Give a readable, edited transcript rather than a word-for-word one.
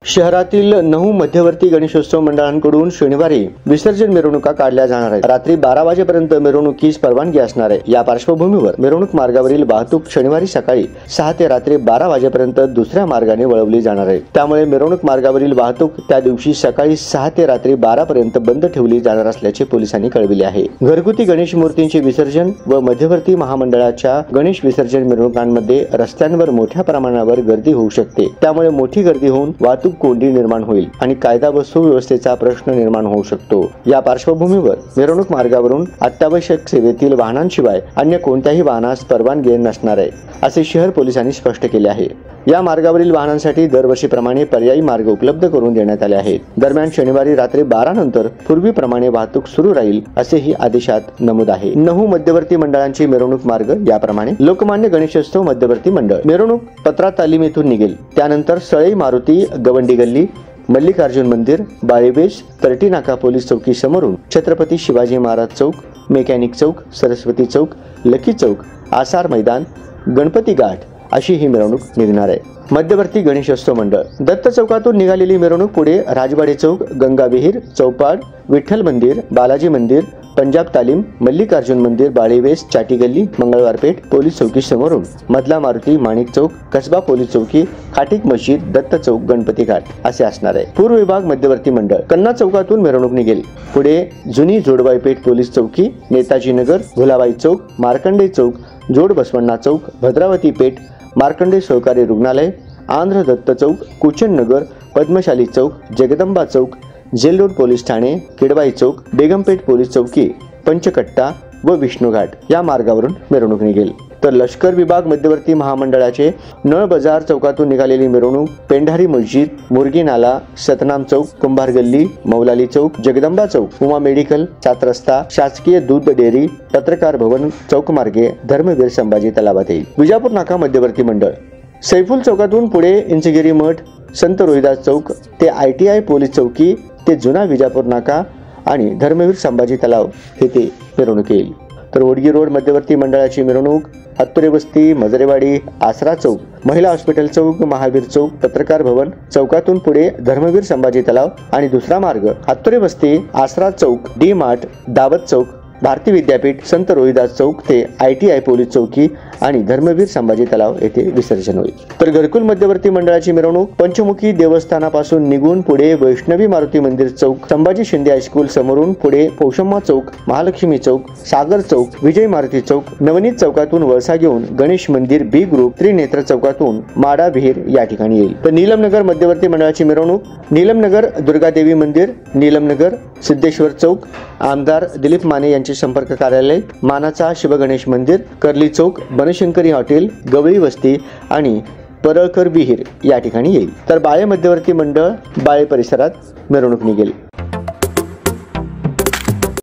शहरातील 9 मध्यवर्ती गणेशोत्सव मंडळांकडून शनिवारी विसर्जन मिरवणुका काढल्या जाणार आहेत। रात्री 12 वाजेपर्यंत मिरवणुकीस परवानगी असणार आहे। या पार्श्वभूमीवर मिरवणूक मार्गावरील वाहतूक शनिवारी सकाळी 6 ते रात्री 12 वाजेपर्यंत दुसऱ्या मार्गाने वळवली जाणार आहे। त्यामुळे मिरवणूक मार्गावरील वाहतूक त्या दिवशी सकाळी 6 ते रात्री 12 पर्यंत बंद ठेवली जाणार असल्याचे पोलिसांनी कळविले आहे। घरगुती गणेश मूर्तींचे विसर्जन व मध्यवर्ती महामंडळाच्या गणेश विसर्जन मिरवणुकांमध्ये रस्त्यांवर मोठ्या प्रमाणावर गर्दी होऊ शकते। त्यामुळे मोठी गर्दी होऊन वाहतूक कोंडी निर्माण होईल आणि कायदा व सुव्यवस्थेचा प्रश्न निर्माण होऊ शकतो। या पार्श्वभूमीवर मिरवणूक मार्गावरून अत्यावश्यक सेवेतील वाहनांशिवाय अन्य कोणत्याही वाहनास परवानगी नसणार आहे, असे शहर पोलिसांनी स्पष्ट केले आहे। या मार्गावरील वाहनांसाठी दरवर्षीप्रमाणे पर्यायी मार्ग उपलब्ध करून देण्यात आले आहेत। दरम्यान शनिवारी रात्री 12 नंतर पूर्वीप्रमाणे वाहतूक सुरू राहील, असेही आदेशात नमूद आहे। 9 मध्यवर्ती मंडळांची मिरवणूक मार्ग याप्रमाणे: लोकमान्य गणेशोत्सव मध्यवर्ती मंडळ मिरवणूक पत्रा तालीम येथून निघेल। त्यानंतर सळई मारुती गवंडी गल्ली, मल्लिकार्जुन मंदिर, बाळीबेस, तरटी नाका पोलीस चौकी समोरून छत्रपती शिवाजी महाराज चौक, मेकॅनिक चौक, सरस्वती चौक, लकी चौक, आसार मैदान, गणपती घाट अशी ही मिरवणूक निघणार आहे। मध्यवर्ती गणेशोत्सव मंडळ दत्त चौकातून निघालेली मिरवणूक पुढे राजवाडे चौक, गंगा विहीर, चौपाड, विठ्ठल मंदिर, बालाजी मंदिर, पंजाब तालीम, मल्लिकार्जुन मंदिर, बाळीवेस, चाटी गल्ली, मंगळवार पेठ पोलीस चौकी समोरून मधला मारुती, माणिक चौक, कसबा पोलीस चौकी, खाटीक मस्जिद, दत्त चौक, गणपती घाट असे असणार आहे। पूर्व विभाग मध्यवर्ती मंडळ कन्ना चौकातून मिरवणूक निघेल। पुढे जुनी जोडबाई पेठ पोलीस चौकी, नेताजी नगर, भुलाबाई चौक, मार्कंडे चौक, जोड बसवण्णा चौक, भद्रावती पेठ, मार्कंडे सहकारी रुग्णालय, आंध्र दत्त चौक, कुचन नगर, पद्मशाली चौक, जगदंबा चौक, जेल रोड पोलीस ठाणे, किडबाई चौक, बेगमपेठ पोलीस चौकी, पंचकट्टा व विष्णुघाट या मार्गावरून मिरवणूक निघेल। तर लष्कर विभाग मध्यवर्ती महामंडळाचे नळ बाजार चौकातून निघालेली मिरवणूक पेंढारी मस्जिद, मुरगी नाला, सतनाम चौक, कुंभार गल्ली, मौलाली चौक, जगदंबा चौक, उमा मेडिकल, 7 रस्ता, शासकीय दूध डेअरी, पत्रकार भवन चौक मार्गे धर्मवीर संभाजी तलावात येईल। विजापूर नाका मध्यवर्ती मंडळ सैफुल चौकातून पुढे इंचगिरी मठ, संत रोहिदास चौक ते ITI पोलीस चौकी ते जुना विजापूर नाका आणि धर्मवीर संभाजी तलाव येथे मिरवणूक येईल। तर ओडगी रोड मध्यवर्ती मंडळाची मिरवणूक हत्तुरे बस्ती, मजरेवाडी, आसरा चौक, महिला हॉस्पिटल चौक, महावीर चौक, पत्रकार भवन चौकातून पुढे धर्मवीर संभाजी तलाव आणि दुसरा मार्ग हत्तुरे बस्ती, आसरा चौक, डी मार्ट, दावत चौक, भारती विद्यापीठ, संत रोहिदास चौक ते ITI पोलीस चौकी आणि धर्मवीर संभाजी तलाव येथे विसर्जन होईल। तर घरकुल मध्यवर्ती मंडळाची मिरवणूक पंचमुखी देवस्थानापासून निघून पुढे वैष्णवी मारुती मंदिर चौक, संभाजी शिंदे हायस्कूल समोरून पुढे पौषम्मा चौक, महालक्ष्मी चौक, सागर चौक, विजय मारुती चौक, नवनीत चौकातून वळसा घेऊन गणेश मंदिर B ग्रुप, त्रिनेत्र चौकातून माडा विहीर या ठिकाणी येईल। तर नीलमनगर मध्यवर्ती मंडळाची मिरवणूक नीलमनगर दुर्गादेवी मंदिर, नीलमनगर, सिद्धेश्वर चौक, आमदार दिलीप माने यांचे संपर्क कार्यालय, मानाचा शिवगणेश मंदिर, कर्ली चौक, बनशंकरी हॉटेल, गवळी वस्ती आणि परळकर विहीर या ठिकाणी येईल। तर बाळे मध्यवर्ती मंडळ बाळे परिसरात मिरवणूक निघेल।